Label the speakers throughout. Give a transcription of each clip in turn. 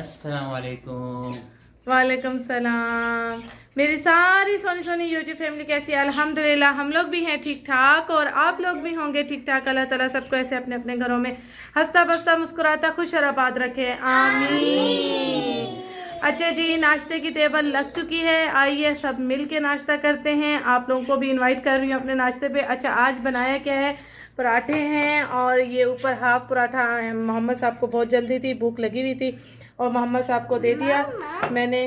Speaker 1: अस्सलाम वालेकुम।
Speaker 2: वालेकुम सलाम। मेरी सारी सोनी सोनी यूट्यूब फैमिली कैसी है? अल्हम्दुलिल्लाह हम लोग भी हैं ठीक ठाक और आप लोग भी होंगे ठीक ठाक। अल्लाह ताला सबको ऐसे अपने अपने घरों में हंसता बसता मुस्कुराता खुश और आबाद रखे, आमीन। अच्छा जी, नाश्ते की टेबल लग चुकी है, आइए सब मिल के नाश्ता करते हैं। आप लोगों को भी इनवाइट कर रही हूँ अपने नाश्ते पे। अच्छा, आज बनाया क्या है? पराठे हैं और ये ऊपर हाफ पराठा है। मोहम्मद साहब को बहुत जल्दी थी, भूख लगी हुई थी और मोहम्मद साहब को दे दिया मैंने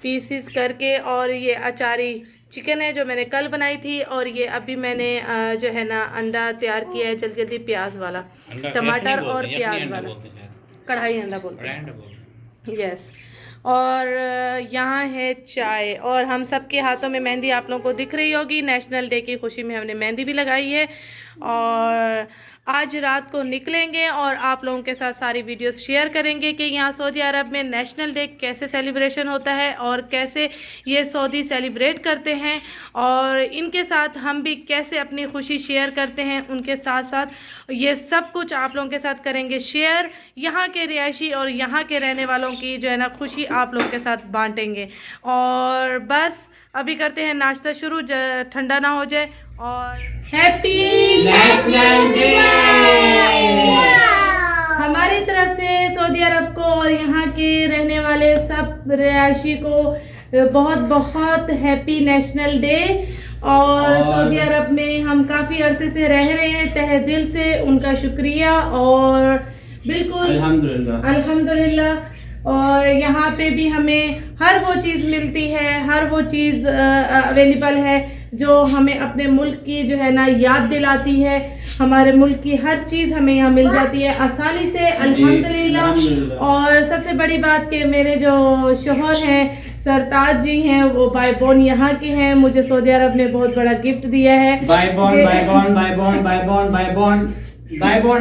Speaker 2: पीसीस करके। और ये अचारी चिकन है जो मैंने कल बनाई थी। और ये अभी मैंने जो है ना अंडा तैयार किया है जल्दी जल्दी, प्याज वाला, टमाटर और प्याज वाला, कढ़ाई अंडा बोलते हैं, यस। और यहाँ है चाय और हम सब के हाथों में मेहंदी आप लोगों को दिख रही होगी। नेशनल डे की खुशी में हमने मेहंदी भी लगाई है और आज रात को निकलेंगे और आप लोगों के साथ सारी वीडियोस शेयर करेंगे कि यहाँ सऊदी अरब में नेशनल डे कैसे सेलिब्रेशन होता है और कैसे ये सऊदी सेलिब्रेट करते हैं और इनके साथ हम भी कैसे अपनी खुशी शेयर करते हैं। उनके साथ साथ ये सब कुछ आप लोगों के साथ करेंगे शेयर। यहाँ के रिहायशी और यहाँ के रहने वालों की जो है ना खुशी आप लोगों के साथ बांटेंगे। और बस अभी करते हैं नाश्ता शुरू, ठंडा ना हो जाए। और हैप्पी
Speaker 1: नेशनल डे
Speaker 2: हमारी तरफ से सऊदी अरब को और यहाँ के रहने वाले सब रिहायशी को बहुत बहुत हैप्पी नेशनल डे। और सऊदी अरब में हम काफ़ी अरसे से रह रहे हैं, तहे दिल से उनका शुक्रिया और बिल्कुल अल्हम्दुलिल्लाह। और यहाँ पे भी हमें हर वो चीज़ मिलती है, हर वो चीज़ अवेलेबल है जो हमें अपने मुल्क की जो है ना याद दिलाती है। हमारे मुल्क की हर चीज़ हमें यहाँ मिल जाती है आसानी से, अल्हम्दुलिल्लाह। और सबसे बड़ी बात कि मेरे जो शोहर हैं सरताज जी हैं, वो बाय बॉर्न यहाँ के हैं। मुझे सऊदी अरब ने बहुत बड़ा गिफ्ट दिया है।
Speaker 1: बाय बॉर्न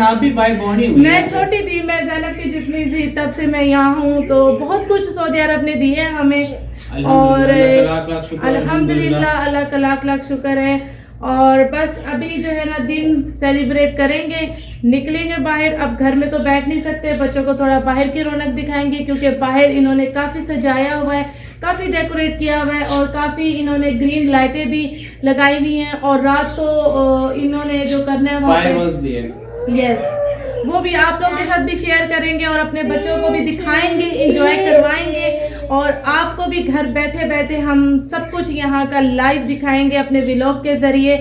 Speaker 1: आप भी बाय बॉर्न ही हुई।
Speaker 2: मैं छोटी थी, मैं ज़ैनब की जितनी थी तब से मैं यहाँ हूँ, तो बहुत कुछ सऊदी अरब ने दिया है हमें और अल्हम्दुलिल्लाह अल्लाह का लाख लाख शुक्र है। और बस अभी जो है ना दिन सेलिब्रेट करेंगे, निकलेंगे बाहर। अब घर में तो बैठ नहीं सकते, बच्चों को थोड़ा बाहर की रौनक दिखाएंगे क्योंकि बाहर इन्होंने काफ़ी सजाया हुआ है, काफ़ी डेकोरेट किया हुआ है और काफ़ी इन्होंने ग्रीन लाइटें भी लगाई हुई हैं। और रात को इन्होंने जो करना है वहाँ पे, यस, वो भी आप लोगों के साथ भी शेयर करेंगे और अपने बच्चों को भी दिखाएंगे, एंजॉय करवाएंगे। और आपको भी घर बैठे बैठे हम सब कुछ यहाँ का लाइव दिखाएंगे अपने व्लॉग के ज़रिए।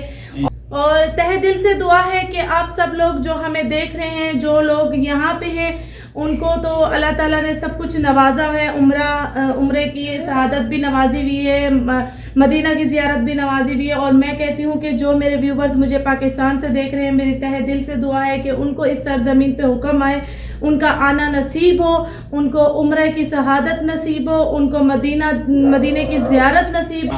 Speaker 2: और तहे दिल से दुआ है कि आप सब लोग जो हमें देख रहे हैं, जो लोग यहाँ पे हैं, उनको तो अल्लाह ताला ने सब कुछ नवाजा है। उम्रे की शहादत भी नवाजी हुई है, मदीना की ज़ियारत भी नवाजी हुई है। और मैं कहती हूँ कि जो मेरे व्यूवर्स मुझे पाकिस्तान से देख रहे हैं, मेरी तहे दिल से दुआ है कि उनको इस सरजमीन पे हुक्म आए, उनका आना नसीब हो, उनको उम्रे की शहादत नसीब हो, उनको मदीने की ज़ियारत नसीब।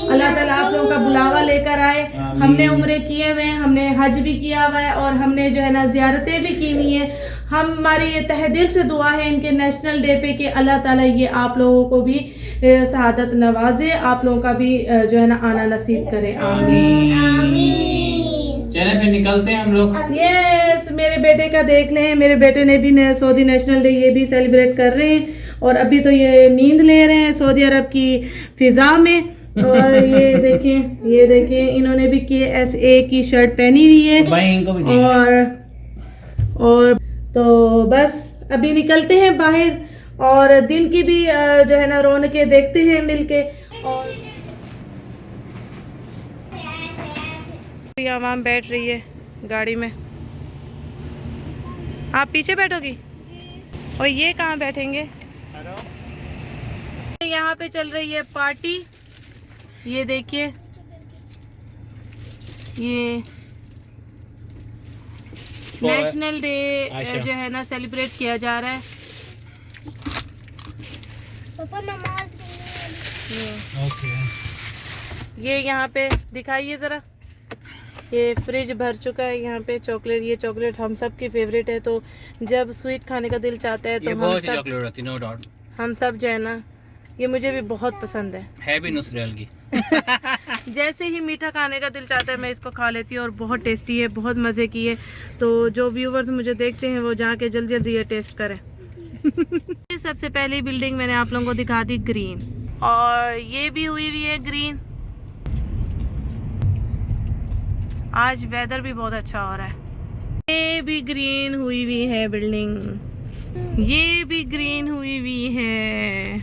Speaker 2: अल्लाह ताला आप लोगों का बुलावा लेकर आए। हमने उम्रे किए हुए हैं, हमने हज भी किया हुआ है और हमने जो है ना ज़ियारतें भी की हुई हैं। हमारी ये तहे दिल से दुआ है इनके नेशनल डे पे कि अल्लाह ताला ये आप लोगों को भी शहादत नवाजे, आप लोगों का भी जो है ना आना नसीब करे, आमीन।
Speaker 1: चले फिर निकलते हैं हम लोग।
Speaker 2: यस, मेरे बेटे का देख लें, मेरे बेटे ने भी सऊदी नेशनल डे ये भी सेलिब्रेट कर रहे हैं और अभी तो ये नींद ले रहे हैं सऊदी अरब की फिजा में। और ये देखें इन्होंने भी KSA की शर्ट पहनी हुई है। और तो बस अभी निकलते हैं बाहर और दिन की भी जो है ना रौनकें देखते हैं मिलके। और आवाम बैठ रही है गाड़ी में, आप पीछे बैठोगी और ये कहाँ बैठेंगे? यहाँ पे चल रही है पार्टी, ये देखिए, ये नेशनल डे जो है ना सेलिब्रेट किया जा रहा है। ये यहाँ पे दिखाइए ज़रा, ये फ्रिज भर चुका है यहाँ पे चॉकलेट। ये चॉकलेट हम सब की फेवरेट है, तो जब स्वीट खाने का दिल चाहता है तो हम सब जो है ना, ये मुझे भी बहुत पसंद है
Speaker 1: भी नुसरत की।
Speaker 2: जैसे ही मीठा खाने का दिल चाहता है मैं इसको खा लेती हूँ, और बहुत टेस्टी है, बहुत मज़े की है। तो जो व्यूवर्स मुझे देखते हैं वो जाके जल्दी जल्दी ये टेस्ट करें। सबसे पहली बिल्डिंग मैंने आप लोगों को दिखा दी ग्रीन, और ये भी हुई है ग्रीन। आज वेदर भी बहुत अच्छा हो रहा है। ये भी ग्रीन हुई है बिल्डिंग, ये भी ग्रीन हुई है।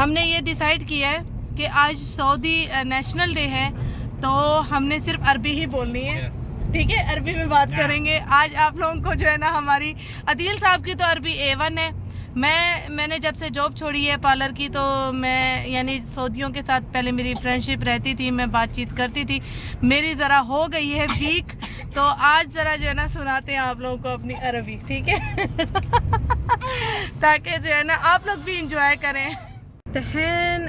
Speaker 2: हमने ये डिसाइड किया है कि आज सऊदी नेशनल डे है, तो हमने सिर्फ अरबी ही बोलनी है। ठीक है, अरबी में बात करेंगे आज आप लोगों को जो है ना। हमारी अदील साहब की तो अरबी A1 है। मैंने जब से जॉब छोड़ी है पार्लर की, तो मैं यानी सऊदियों के साथ पहले मेरी फ्रेंडशिप रहती थी, मैं बातचीत करती थी, मेरी ज़रा हो गई है वीक, तो आज ज़रा जो है ना सुनाते हैं आप लोगों को अपनी अरबी, ठीक है। ताकि जो है ना आप लोग भी इंजॉय करें। तहन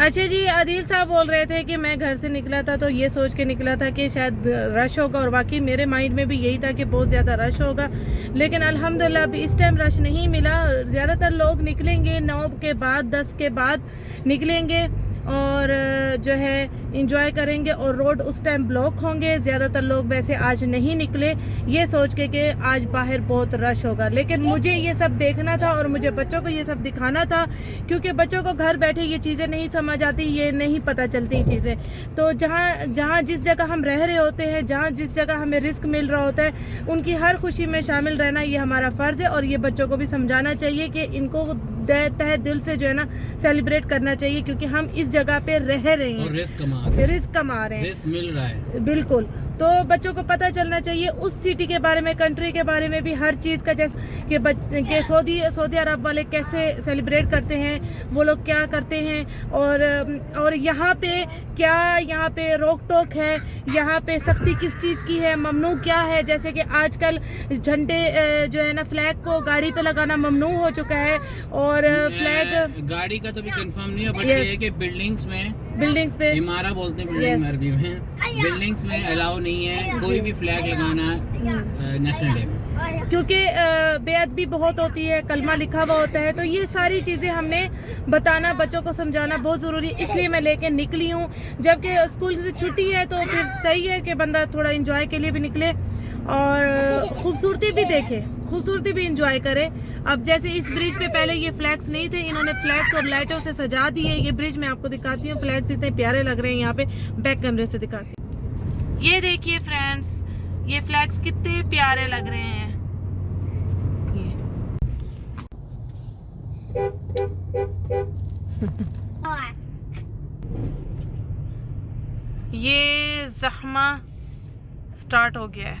Speaker 2: अच्छा जी, आदिल साहब बोल रहे थे कि मैं घर से निकला था तो ये सोच के निकला था कि शायद रश होगा, और बाकी मेरे माइंड में भी यही था कि बहुत ज़्यादा रश होगा, लेकिन अल्हम्दुलिल्लाह अभी इस टाइम रश नहीं मिला। ज़्यादातर लोग निकलेंगे 9 के बाद 10 के बाद निकलेंगे, और जो है इंजॉय करेंगे, और रोड उस टाइम ब्लॉक होंगे। ज़्यादातर लोग वैसे आज नहीं निकले ये सोच के कि आज बाहर बहुत रश होगा, लेकिन मुझे ये सब देखना था और मुझे बच्चों को ये सब दिखाना था, क्योंकि बच्चों को घर बैठे ये चीज़ें नहीं समझ आती, ये नहीं पता चलती चीज़ें। तो जहाँ जिस जगह हम रह रहे होते हैं, जहाँ जिस जगह हमें रिस्क मिल रहा होता है, उनकी हर खुशी में शामिल रहना ये हमारा फ़र्ज़ है, और ये बच्चों को भी समझाना चाहिए कि इनको तहे दिल से जो है ना सेलिब्रेट करना चाहिए, क्योंकि हम इस जगह पे रह रहे हैं,
Speaker 1: रिस्क कमा रहे हैं,
Speaker 2: रिस्क
Speaker 1: मिल रहा है।
Speaker 2: बिल्कुल, तो बच्चों को पता चलना चाहिए उस सिटी के बारे में, कंट्री के बारे में भी, हर चीज़ का, जैसे कि सऊदी अरब वाले कैसे सेलिब्रेट करते हैं, वो लोग क्या करते हैं, और यहाँ पे रोक टोक है, यहाँ पे सख्ती किस चीज़ की है, ममनू क्या है। जैसे कि आजकल झंडे जो है ना फ्लैग को गाड़ी पे लगाना ममनू हो चुका है, और फ्लैग
Speaker 1: गाड़ी का तो भी कंफर्म नहीं है, बट ये है कि बिल्डिंग्स पे इमारत बोलते हैं बिल्डिंग अरबी में, बिल्डिंग्स में अलाउ नहीं है कोई भी फ्लैग लगाना नेशनल डे में,
Speaker 2: क्योंकि बेअदबी बहुत होती है, कलमा लिखा हुआ होता है। तो ये सारी चीज़ें हमने बताना, बच्चों को समझाना बहुत ज़रूरी, इसलिए मैं लेके निकली हूँ। जबकि स्कूल से छुट्टी है तो फिर सही है कि बंदा थोड़ा इंजॉय के लिए भी निकले, और खूबसूरती भी देखे, खूबसूरती भी इंजॉय करे। अब जैसे इस ब्रिज पे पहले ये फ्लैग्स नहीं थे, इन्होंने फ्लैग्स और लाइटों से सजा दिए। ये ब्रिज मैं आपको दिखाती हूँ, फ्लैग्स इतने प्यारे लग रहे हैं, यहाँ पे बैक कैमरे से दिखाती हूँ। ये देखिए फ्रेंड्स, ये फ्लैग्स कितने प्यारे लग रहे हैं। ये ज़हमा स्टार्ट हो गया है.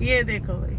Speaker 2: ये देखो भाई.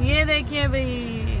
Speaker 2: ये देखिए भाई.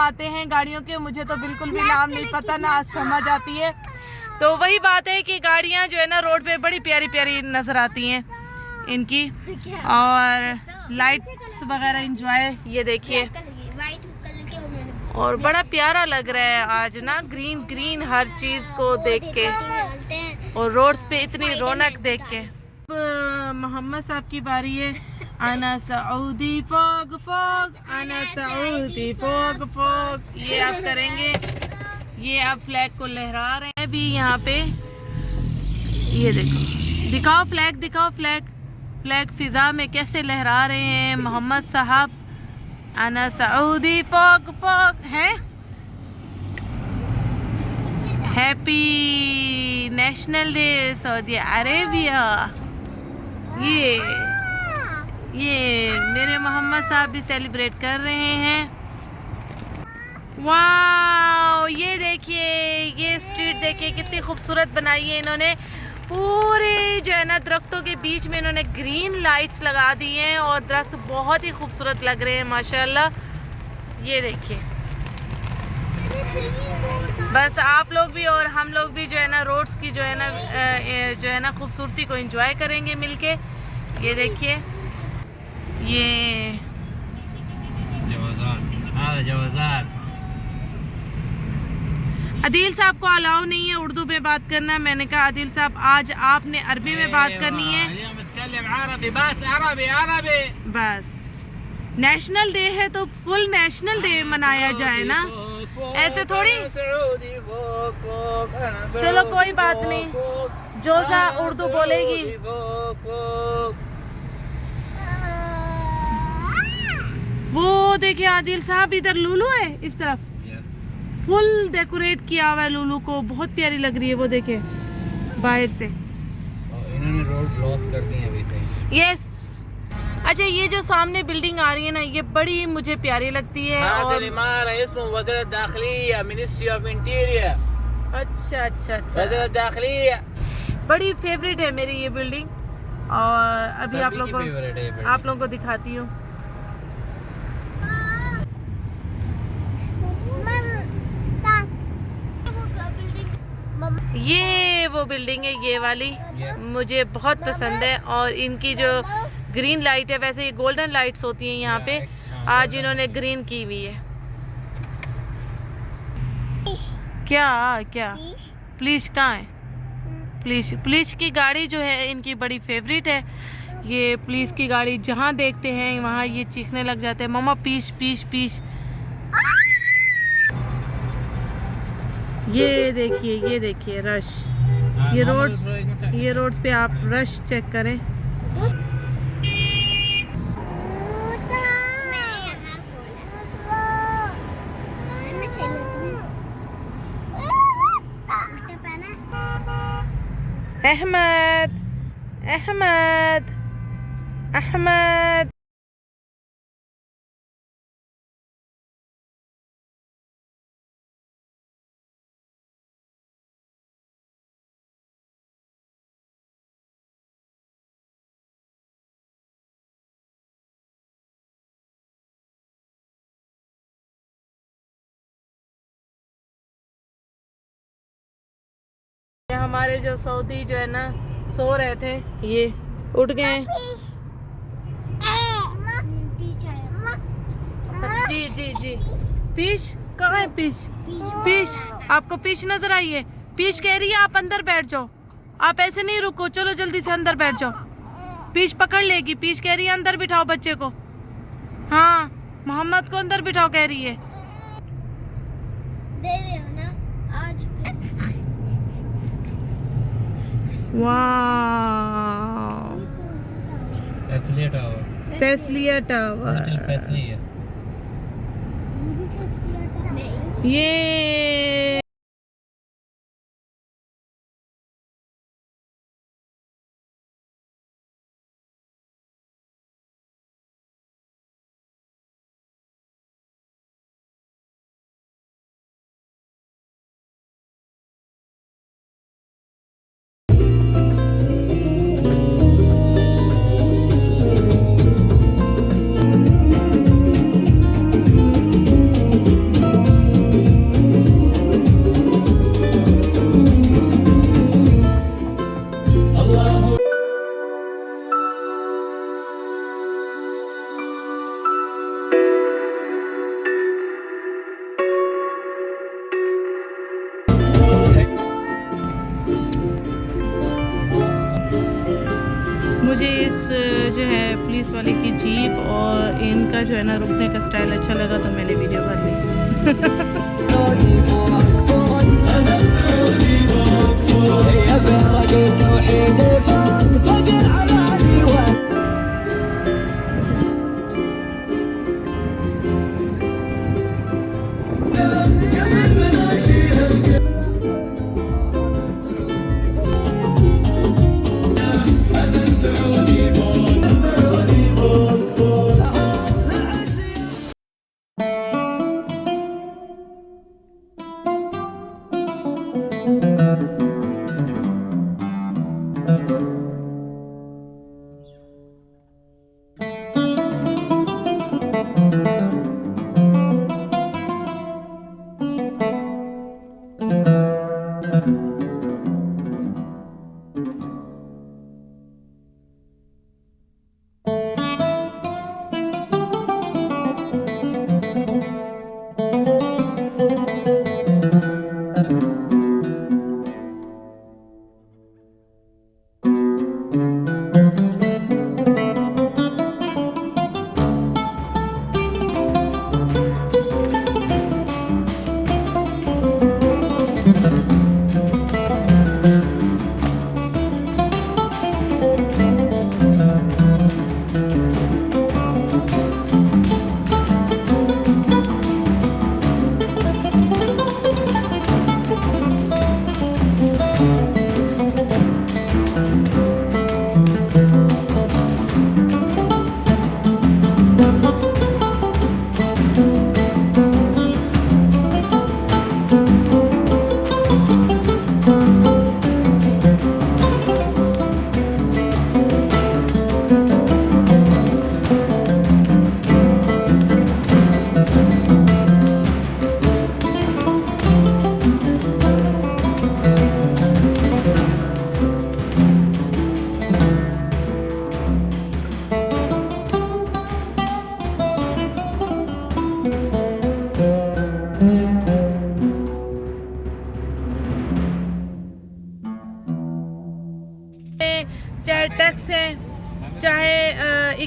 Speaker 2: आते हैं गाड़ियों के. मुझे तो बिल्कुल भी नाम नहीं पता ना समझ आती है. तो वही बात है कि गाड़ियां जो है ना रोड पे बड़ी प्यारी प्यारी नजर आती हैं इनकी. और लाइट्स वगैरह एंजॉय. ये देखिए और बड़ा प्यारा लग रहा है आज ना. ग्रीन ग्रीन हर चीज को देख के और रोड्स पे इतनी रौनक देख के. मोहम्मद साहब की बारी है. आना सऊदी फोग फोग. आना सऊदी फोग फोग. ये आप करेंगे. ये आप फ्लैग को लहरा रहे हैं भी यहाँ पे. ये देखो. दिखाओ फ्लैग. दिखाओ फ्लैग. फ्लैग फिजा में कैसे लहरा रहे हैं मोहम्मद साहब. आना सऊदी फोग फोग है. Happy national day Saudi Arabia. ये मेरे मोहम्मद साहब भी सेलिब्रेट कर रहे हैं. वाह. ये देखिए ये स्ट्रीट देखिए कितनी खूबसूरत बनाई है इन्होंने. पूरे जो है ना दरख्तों के बीच में इन्होंने ग्रीन लाइट्स लगा दी हैं और दरख्त बहुत ही खूबसूरत लग रहे हैं माशाल्लाह. ये देखिए. बस आप लोग भी और हम लोग भी जो है ना रोड्स की जो है ना खूबसूरती को एंजॉय करेंगे मिलके. ये देखिए. ये
Speaker 1: जवाज़ात. हाँ जवाज़ात.
Speaker 2: आदिल साहब को अलाउ नहीं है उर्दू में बात करना। मैंने कहा आदिल साहब आज आपने अरबी में बात करनी है। बस नेशनल डे है तो फुल नेशनल डे मनाया जाए ना, ऐसे थोड़ी। चलो कोई बात नहीं, जोजा उर्दू बोलेगी। वो देखिए आदिल साहब इधर लूलू है इस तरफ, फुल डेकोरेट किया हुआ है लूलू को, बहुत प्यारी लग रही है। वो देखे बाहर से
Speaker 1: इन्होंने रोड क्लोज कर दी है अभी से।
Speaker 2: यस। अच्छा ये जो सामने बिल्डिंग आ रही है ना, ये बड़ी मुझे प्यारी लगती है। और
Speaker 1: मिनिस्ट्री ऑफ इंटीरियर।
Speaker 2: अच्छा अच्छा अच्छा, बड़ी फेवरेट है मेरी ये बिल्डिंग। और अभी आप लोगों को दिखाती हूँ। ये वो बिल्डिंग है, ये वाली मुझे बहुत पसंद है। और इनकी जो ग्रीन लाइट है, वैसे ये गोल्डन लाइट्स होती हैं यहाँ पे, आज इन्होंने ग्रीन की हुई है। क्या क्या पुलिस कहाँ है? पुलिस की गाड़ी जो है इनकी बड़ी फेवरेट है। ये पुलिस की गाड़ी जहाँ देखते हैं वहाँ ये चीखने लग जाते हैं, मम्मा पीस पीस पीस। ये देखिए रश। ये रोड्स पे आप रश चेक करें। अहमद अहमद अहमद हमारे जो सऊदी जो है ना सो रहे थे, ये उठ गए। जी जी जी। पीश कहाँ है? पीश आपको पीश नजर आई है? पीश कह रही है आप अंदर बैठ जाओ, आप ऐसे नहीं रुको, चलो जल्दी से अंदर बैठ जाओ। पीश पकड़ लेगी। पीश कह रही है अंदर बिठाओ बच्चे को। हाँ मोहम्मद को अंदर बिठाओ कह रही है।
Speaker 3: दे रहे हो ना आज।
Speaker 2: वाह फैसलिया टावर ये मुझे इस जो है पुलिस वाले की जीप और इनका जो है ना रुकने का स्टाइल अच्छा लगा तो मैंने वीडियो भर ली।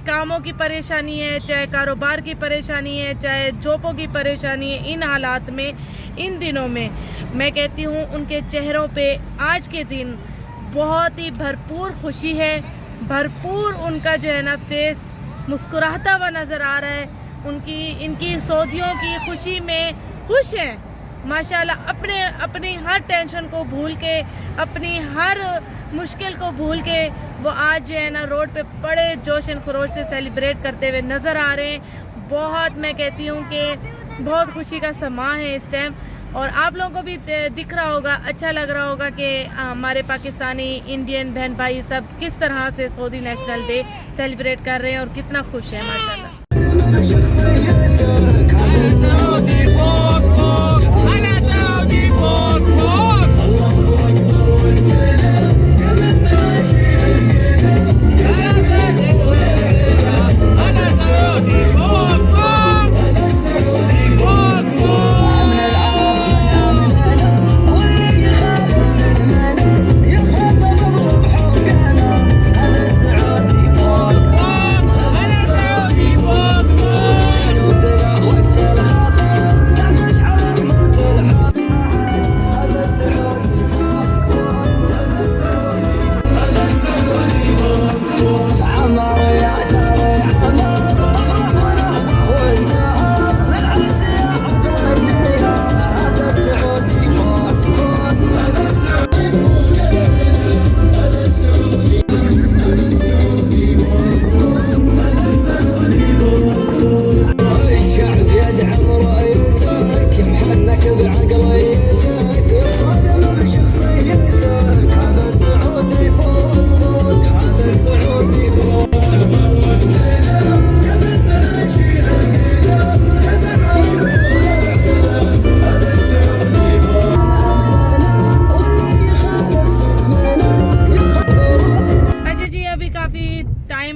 Speaker 2: कामों की परेशानी है, चाहे कारोबार की परेशानी है, चाहे जॉबों की परेशानी है, इन हालात में, इन दिनों में मैं कहती हूँ उनके चेहरों पे आज के दिन बहुत ही भरपूर खुशी है, भरपूर उनका जो है ना फेस मुस्कुराता हुआ नज़र आ रहा है। इनकी सऊदियों की खुशी में खुश हैं माशाल्लाह। अपनी हर टेंशन को भूल के, अपनी हर मुश्किल को भूल के वो आज जो है ना रोड पे बड़े जोश एंड खरोश से सेलिब्रेट करते हुए नज़र आ रहे हैं। बहुत मैं कहती हूँ कि बहुत खुशी का समा है इस टाइम, और आप लोगों को भी दिख रहा होगा, अच्छा लग रहा होगा कि हमारे पाकिस्तानी इंडियन बहन भाई सब किस तरह से सऊदी नेशनल डे सेलिब्रेट कर रहे हैं और कितना खुश है माशाल्लाह।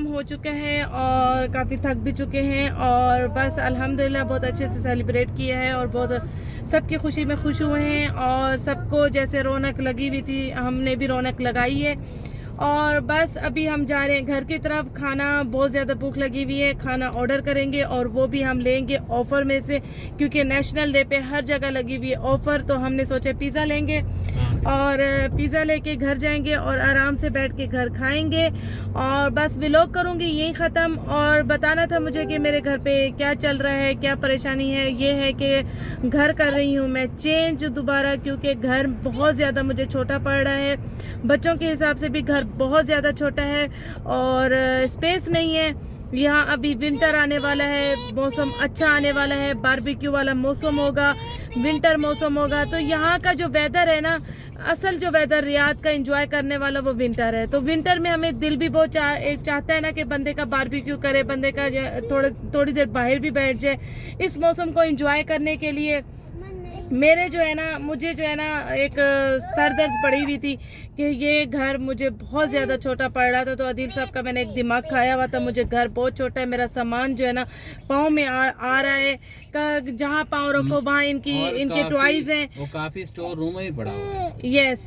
Speaker 2: हो चुका है और काफ़ी थक भी चुके हैं, और बस अल्हम्दुलिल्लाह बहुत अच्छे से सेलिब्रेट किया है और बहुत सबकी खुशी में खुश हुए हैं, और सबको जैसे रौनक लगी हुई थी हमने भी रौनक लगाई है। और बस अभी हम जा रहे हैं घर की तरफ। खाना बहुत ज़्यादा भूख लगी हुई है, खाना ऑर्डर करेंगे और वो भी हम लेंगे ऑफ़र में से, क्योंकि नेशनल डे पे हर जगह लगी हुई है ऑफ़र। तो हमने सोचा पिज़्ज़ा लेंगे और पिज़्ज़ा लेके घर जाएंगे और आराम से बैठ के घर खाएंगे। और बस व्लॉग करूँगी यही ख़त्म, और बताना था मुझे कि मेरे घर पे क्या चल रहा है, क्या परेशानी है। ये है कि घर कर रही हूँ मैं चेंज दोबारा, क्योंकि घर बहुत ज़्यादा मुझे छोटा पड़ रहा है, बच्चों के हिसाब से भी घर बहुत ज़्यादा छोटा है और स्पेस नहीं है। यहाँ अभी विंटर आने वाला है, मौसम अच्छा आने वाला है, बारबेक्यू वाला मौसम होगा, विंटर मौसम होगा। तो यहाँ का जो वेदर है ना, असल जो वेदर रियाद का एंजॉय करने वाला वो विंटर है। तो विंटर में हमें दिल भी बहुत चाहता है ना कि बंदे का बारबेक्यू करे, बंदे का थोड़ी देर बाहर भी बैठ जाए इस मौसम को एंजॉय करने के लिए। मेरे जो है ना, मुझे जो है ना एक सर दर्द पड़ी हुई थी कि ये घर मुझे बहुत ज़्यादा छोटा पड़ रहा था। तो अदील साहब का मैंने एक दिमाग खाया हुआ था, मुझे घर बहुत छोटा है, मेरा सामान जो है ना पाँव में आ रहा है, जहाँ पाँव रखो वहाँ इनके टॉयज हैं।
Speaker 1: वो काफ़ी स्टोर रूम ही पड़ा हुआ है।
Speaker 2: यस,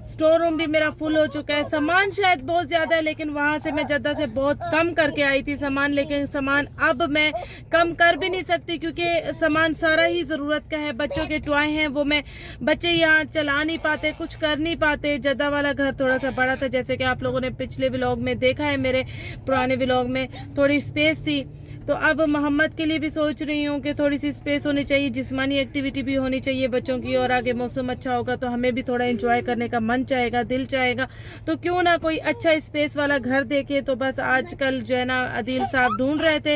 Speaker 2: स्टोर रूम भी मेरा फुल हो चुका है। सामान शायद बहुत ज़्यादा है, लेकिन वहाँ से मैं जद्दा से बहुत कम करके आई थी सामान, लेकिन सामान अब मैं कम कर भी नहीं सकती क्योंकि सामान सारा ही ज़रूरत का है। बच्चों के टॉय हैं, वो मैं बच्चे यहाँ चला नहीं पाते, कुछ कर नहीं पाते। जद्दा वाला घर थोड़ा सा बड़ा था, जैसे कि आप लोगों ने पिछले व्लॉग में देखा है, मेरे पुराने व्लॉग में थोड़ी स्पेस थी। तो अब मोहम्मद के लिए भी सोच रही हूँ कि थोड़ी सी स्पेस होनी चाहिए, जिस्मानी एक्टिविटी भी होनी चाहिए बच्चों की, और आगे मौसम अच्छा होगा तो हमें भी थोड़ा एंजॉय करने का मन चाहेगा, दिल चाहेगा। तो क्यों ना कोई अच्छा स्पेस वाला घर देखे। तो बस आजकल जो है ना अदील साहब ढूंढ रहे थे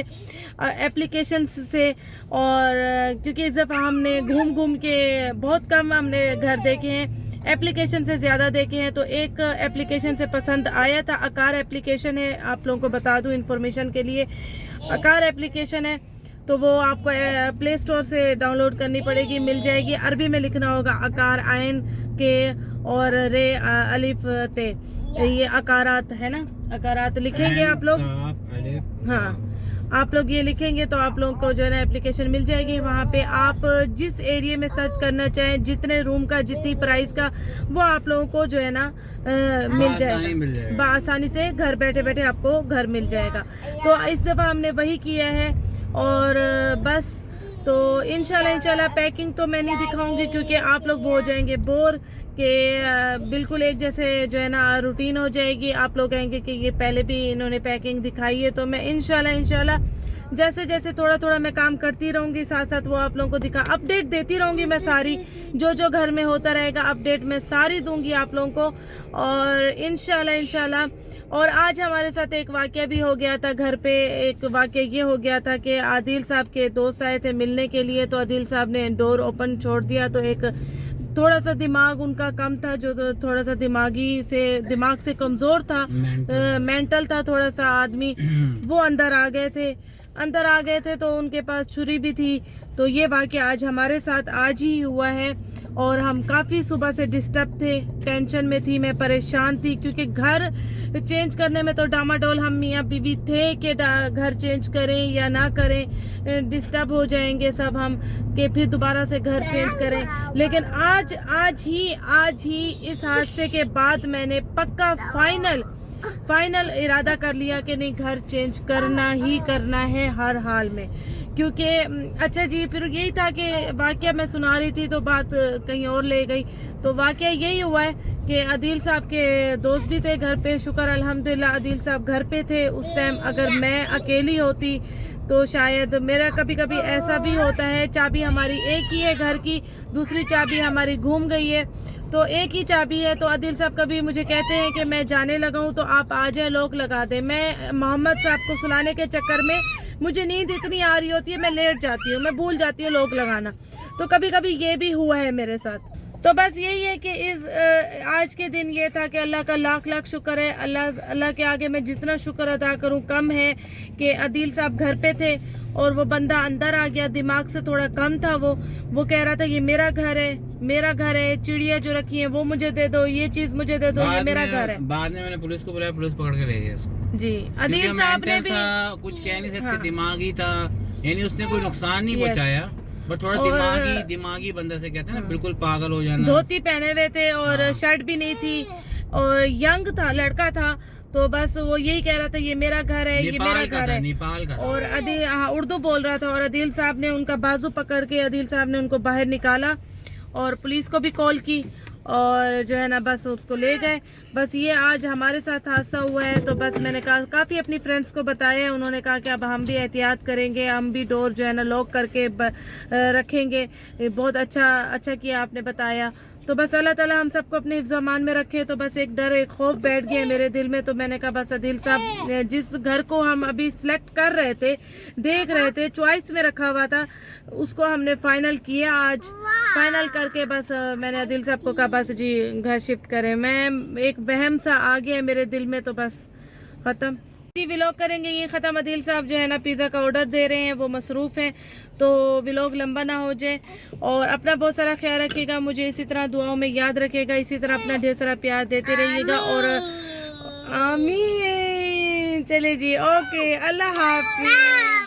Speaker 2: एप्लीकेशन से, और क्योंकि इस दफ़ा हमने घूम घूम के बहुत कम हमने घर देखे हैं, एप्लीकेशन से ज़्यादा देखे हैं। तो एक एप्लीकेशन से पसंद आया था, आकार एप्लीकेशन है, आप लोगों को बता दूं इन्फॉर्मेशन के लिए, आकार एप्लीकेशन है। तो वो आपको प्ले स्टोर से डाउनलोड करनी पड़ेगी, मिल जाएगी। अरबी में लिखना होगा आकार, आयन के और रे अलिफ ते, ये आकारात है ना, आकारात लिखेंगे आप लोग। हाँ, आप लोग ये लिखेंगे तो आप लोगों को जो है ना एप्लीकेशन मिल जाएगी। वहाँ पे आप जिस एरिया में सर्च करना चाहें, जितने रूम का, जितनी प्राइस का, वो आप लोगों को जो है ना मिल जाएगा। बआसानी से घर बैठे बैठे आपको घर मिल जाएगा। तो इस दफ़ा हमने वही किया है। और बस तो इंशाल्लाह पैकिंग तो मैं नहीं दिखाऊंगी क्योंकि आप लोग हो जाएंगे बोर कि बिल्कुल एक जैसे जो है ना रूटीन हो जाएगी। आप लोग कहेंगे कि ये पहले भी इन्होंने पैकिंग दिखाई है। तो मैं इंशाल्लाह जैसे जैसे थोड़ा थोड़ा मैं काम करती रहूँगी, साथ साथ वो आप लोगों को अपडेट देती रहूँगी। मैं सारी जो घर में होता रहेगा अपडेट मैं सारी दूंगी आप लोगों को। और इंशाल्लाह और आज हमारे साथ एक वाक़या भी हो गया था घर पे। एक वाक़या ये हो गया था कि आदिल साहब के दोस्त आए थे मिलने के लिए, तो आदिल साहब ने डोर ओपन छोड़ दिया। तो एक थोड़ा सा दिमाग उनका कम था, जो थोड़ा सा दिमाग से कमज़ोर था, मेंटल था थोड़ा सा आदमी, वो अंदर आ गए थे। तो उनके पास छुरी भी थी। तो ये वाक़या आज हमारे साथ आज ही हुआ है। और हम काफ़ी सुबह से डिस्टर्ब थे, टेंशन में थी, मैं परेशान थी क्योंकि घर चेंज करने में तो डामाडोल हम मियाँ बीवी थे कि घर चेंज करें या ना करें, डिस्टर्ब हो जाएंगे सब हम कि फिर दोबारा से घर चेंज करें। लेकिन आज ही इस हादसे के बाद मैंने पक्का फाइनल इरादा कर लिया कि नहीं, घर चेंज करना ही करना है हर हाल में। क्योंकि अच्छा जी, फिर यही था कि वाक़या मैं सुना रही थी तो बात कहीं और ले गई। तो वाक़या यही हुआ है कि आदिल साहब के दोस्त भी थे घर पे। शुक्र अल्हम्दुलिल्लाह आदिल साहब घर पे थे उस टाइम। अगर मैं अकेली होती तो शायद मेरा कभी कभी ऐसा भी होता है, चाबी हमारी एक ही है घर की, दूसरी चाबी हमारी घूम गई है, तो एक ही चाबी है। तो आदिल साहब कभी मुझे कहते हैं कि मैं जाने लगा हूँ तो आप आ जाए, लॉक लगा दे। मैं मोहम्मद साहब को सुलाने के चक्कर में मुझे नींद इतनी आ रही होती है, मैं लेट जाती हूँ, मैं भूल जाती हूँ लॉक लगाना। तो कभी कभी ये भी हुआ है मेरे साथ। तो बस यही है कि आज के दिन ये था कि अल्लाह का लाख लाख शुक्र है। अल्लाह के आगे मैं जितना शुक्र अदा करूँ कम है कि आदिल साहब घर पे थे और वो बंदा अंदर आ गया, दिमाग से थोड़ा कम था। वो कह रहा था ये मेरा घर है, चिड़िया जो रखी है वो मुझे दे दो, ये चीज मुझे दे दो, ये मेरा घर है।
Speaker 1: बाद में मैंने पुलिस को बुलाया, पुलिस पकड़ के ले गई उसको।
Speaker 2: जी, आदिल साहब ने भी
Speaker 1: कुछ कह नहीं सकते, दिमागी था, यानी उसने कोई नुकसान नहीं पहुंचाया, बट थोड़ा दिमागी बंदा से कहते हैं ना, बिल्कुल पागल हो जाना।
Speaker 2: धोती पहने हुए थे और शर्ट भी नहीं थी और यंग था, लड़का था। तो बस वो यही कह रहा था ये मेरा घर है, ये मेरा घर है,
Speaker 1: नेपाल का।
Speaker 2: और उर्दू बोल रहा था। और आदिल साहब ने उनका बाजू पकड़ के आदिल साहब ने उनको बाहर निकाला और पुलिस को भी कॉल की और जो है ना बस उसको ले गए। बस ये आज हमारे साथ हादसा हुआ है। तो बस मैंने कहा काफ़ी अपनी फ्रेंड्स को बताया, उन्होंने कहा कि अब हम भी एहतियात करेंगे, हम भी डोर जो है ना लॉक करके रखेंगे। बहुत अच्छा किया आपने बताया। तो बस अल्लाह ताला हम सबको अपने हिफ्ज़-ओ-अमान में रखे। तो बस एक डर, एक खौफ बैठ गया मेरे दिल में। तो मैंने कहा बस आदिल साहब जिस घर को हम अभी सिलेक्ट कर रहे थे, देख रहे थे, चॉइस में रखा हुआ था, उसको हमने फाइनल किया। आज फाइनल करके बस मैंने आदिल साहब को कहा बस जी घर शिफ्ट करें। मैं एक वहम सा आ गया मेरे दिल में, तो बस ख़त्म। व्लॉग करेंगे ये ख़त्म। आदिल साहब जो है ना पिज़्ज़ा का ऑर्डर दे रहे हैं, वो मसरूफ़ हैं, तो व्लॉग लंबा ना हो जाए। और अपना बहुत सारा ख्याल रखिएगा, मुझे इसी तरह दुआओं में याद रखिएगा, इसी तरह अपना ढेर सारा प्यार देते रहिएगा। और आमीन। चले जी, ओके, अल्लाह हाफ़िज़।